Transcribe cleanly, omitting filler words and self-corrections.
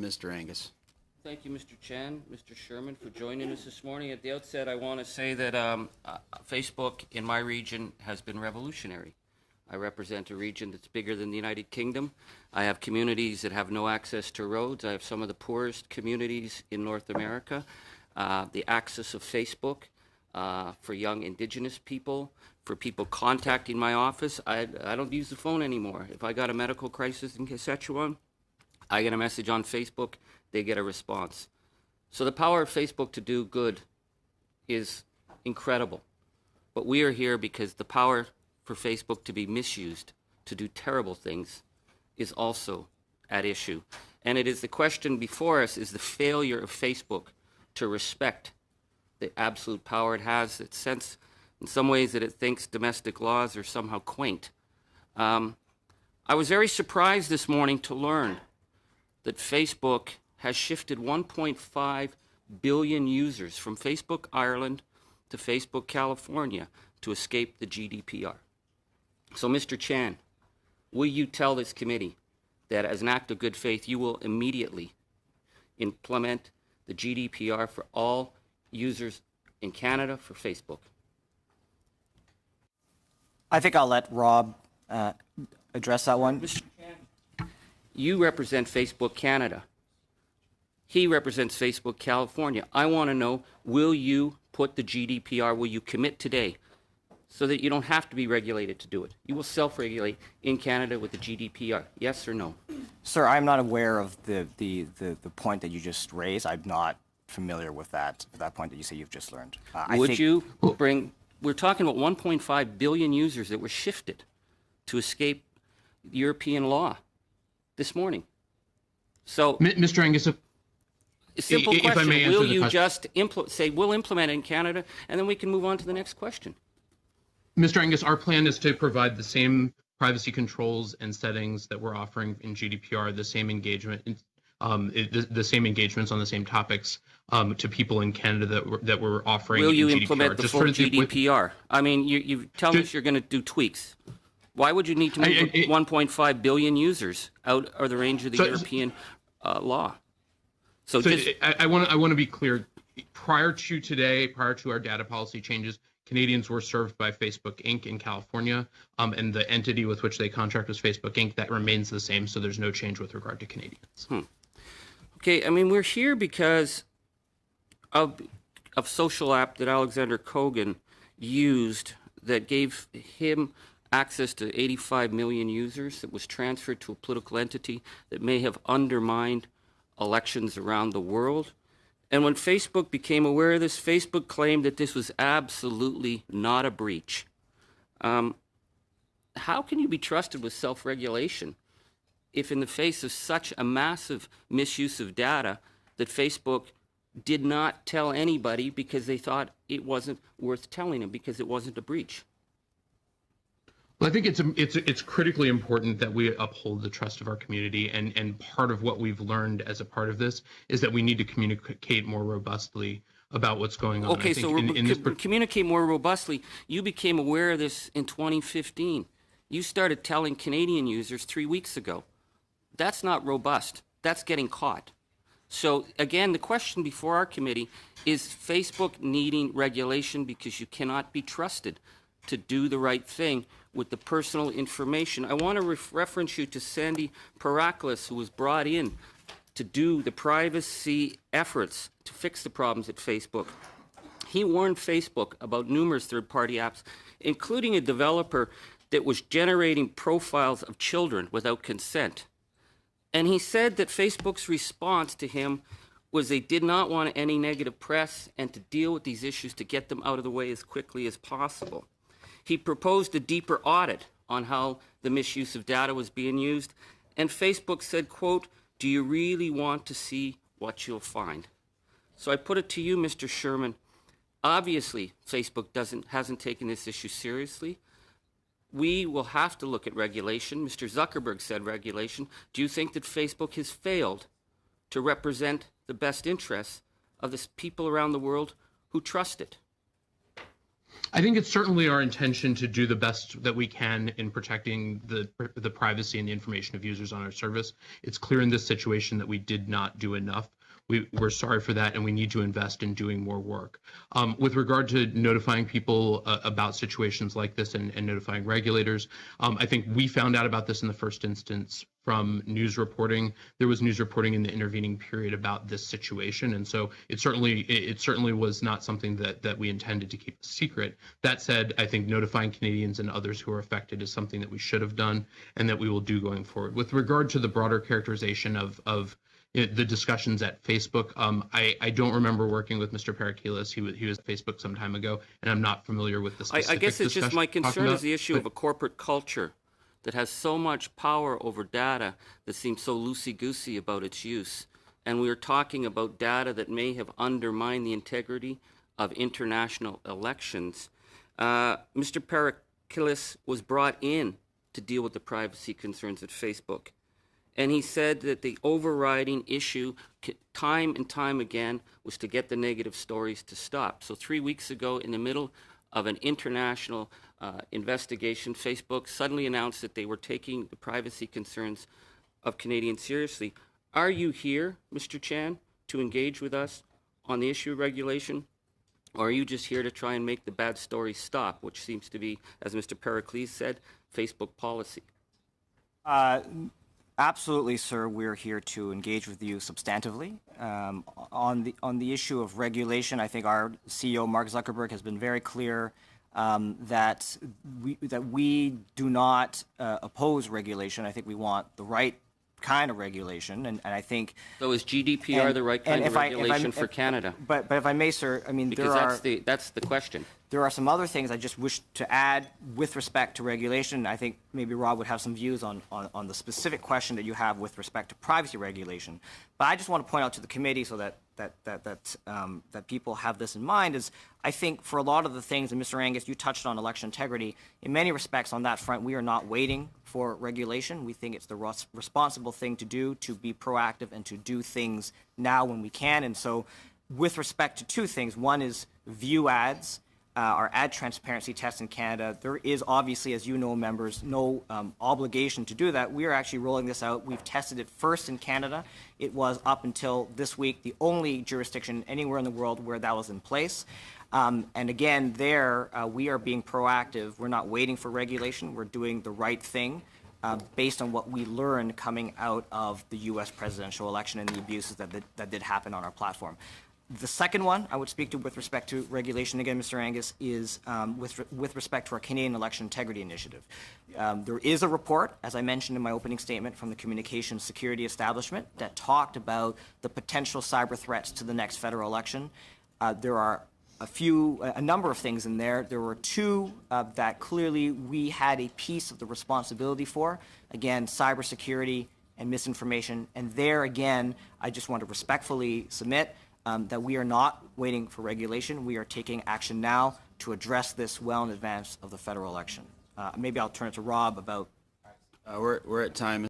Mr. Angus. Thank you, Mr. Chan, Mr. Sherman, for joining us this morning. At the outset, I want to say that Facebook in my region has been revolutionary. I represent a region that's bigger than the United Kingdom. I have communities that have no access to roads. I have some of the poorest communities in North America. The access of Facebook for young Indigenous people, for people contacting my office. I don't use the phone anymore. If I got a medical crisis in Saskatchewan, I get a message on Facebook, they get a response. So the power of Facebook to do good is incredible. But we are here because the power for Facebook to be misused, to do terrible things, is also at issue. And it is the question before us is the failure of Facebook to respect the absolute power it has. It sense in some ways that it thinks domestic laws are somehow quaint. I was very surprised this morning to learn that Facebook has shifted 1.5 billion users from Facebook Ireland to Facebook California to escape the GDPR. So, Mr. Chan, will you tell this committee that as an act of good faith, you will immediately implement the GDPR for all users in Canada for Facebook? I think I'll let Rob address that one. Mr. Chan, you represent Facebook Canada. He represents Facebook California. I want to know, will you put the GDPR, will you commit today so that you don't have to be regulated to do it? You will self-regulate in Canada with the GDPR, yes or no? Sir, I'm not aware of the point that you just raised. I'm not familiar with that point that you say you've just learned. Would you bring, we're talking about 1.5 billion users that were shifted to escape European law this morning. So, Mr. Angus, a simple if question, I may will answer the you question. just say, we'll implement it in Canada, and then we can move on to the next question? Mr. Angus, our plan is to provide the same privacy controls and settings that we're offering in GDPR, the same engagement, the same engagements on the same topics to people in Canada that we're offering. Will you in implement GDPR. the full GDPR? I mean, you tell us you're going to do tweaks. Why would you need to move 1.5 billion users out of the range of the European law? So I want to be clear. Prior to today, prior to our data policy changes, Canadians were served by Facebook Inc. in California, and the entity with which they contract was Facebook Inc. That remains the same, so there's no change with regard to Canadians. Okay, I mean, we're here because of a social app that Alexander Kogan used that gave him access to 85 million users that was transferred to a political entity that may have undermined elections around the world. And when Facebook became aware of this, Facebook claimed that this was absolutely not a breach. How can you be trusted with self-regulation if in the face of such a massive misuse of data that Facebook did not tell anybody because they thought it wasn't worth telling them because it wasn't a breach? Well, I think it's critically important that we uphold the trust of our community, and part of what we've learned as a part of this is that we need to communicate more robustly about what's going on. Okay, so communicate more robustly. You became aware of this in 2015. You started telling Canadian users 3 weeks ago. That's not robust. That's getting caught. So again, the question before our committee is Facebook needing regulation because you cannot be trusted to do the right thing with the personal information. I want to reference you to Sandy Paraklis, who was brought in to do the privacy efforts to fix the problems at Facebook. He warned Facebook about numerous third-party apps, including a developer that was generating profiles of children without consent. And he said that Facebook's response to him was they did not want any negative press and to deal with these issues to get them out of the way as quickly as possible. He proposed a deeper audit on how the misuse of data was being used, and Facebook said, quote, "Do you really want to see what you'll find?" So I put it to you, Mr. Sherman. Obviously, Facebook hasn't taken this issue seriously. We will have to look at regulation. Mr. Zuckerberg said regulation. Do you think that Facebook has failed to represent the best interests of the people around the world who trust it? I think it's certainly our intention to do the best that we can in protecting the privacy and the information of users on our service. It's clear in this situation that we did not do enough. We're sorry for that, and we need to invest in doing more work. With regard to notifying people about situations like this and notifying regulators, I think we found out about this in the first instance from news reporting. There was news reporting in the intervening period about this situation, and so it certainly was not something that we intended to keep a secret. That said, I think notifying Canadians and others who are affected is something that we should have done and that we will do going forward. With regard to the broader characterization of the discussions at Facebook, I don't remember working with Mr. Parakilis. He was at Facebook some time ago, and I'm not familiar with the specific I guess it's just my concern is the issue of a but corporate culture that has so much power over data that seems so loosey-goosey about its use. And we are talking about data that may have undermined the integrity of international elections. Mr. Parakilis was brought in to deal with the privacy concerns at Facebook. And he said that the overriding issue, time and time again, was to get the negative stories to stop. So 3 weeks ago, in the middle of an international investigation, Facebook suddenly announced that they were taking the privacy concerns of Canadians seriously. Are you here, Mr. Chan, to engage with us on the issue of regulation? Or are you just here to try and make the bad stories stop, which seems to be, as Mr. Pericles said, Facebook policy? Absolutely, sir. We're here to engage with you substantively. On the issue of regulation, I think our CEO, Mark Zuckerberg, has been very clear that we do not oppose regulation. I think we want the right kind of regulation, and I think. So is GDPR the right kind of regulation for Canada? But if I may, sir, I mean because that's the question. There are some other things I just wish to add with respect to regulation. I think maybe Rob would have some views on the specific question that you have with respect to privacy regulation. But I just want to point out to the committee so that people have this in mind is I think for a lot of the things, and Mr. Angus, you touched on election integrity, in many respects on that front, we are not waiting for regulation. We think it's the responsible thing to do, to be proactive and to do things now when we can. And so with respect to two things, one is view ads. Our ad transparency test in Canada, there is obviously, as you know, members, no obligation to do that. We are actually rolling this out. We've tested it first in Canada. It was up until this week the only jurisdiction anywhere in the world where that was in place. And again, there we are being proactive. We're not waiting for regulation. We're doing the right thing based on what we learned coming out of the U.S. presidential election and the abuses that did happen on our platform. The second one I would speak to with respect to regulation, again, Mr. Angus, is with respect to our Canadian Election Integrity Initiative. There is a report, as I mentioned in my opening statement, from the Communications Security Establishment that talked about the potential cyber threats to the next federal election. There are a number of things in there. There were two that clearly we had a piece of the responsibility for. Again, cybersecurity and misinformation. And there, again, I just want to respectfully submit that we are not waiting for regulation. We are taking action now to address this well in advance of the federal election. Maybe I'll turn it to Rob about. We're at time.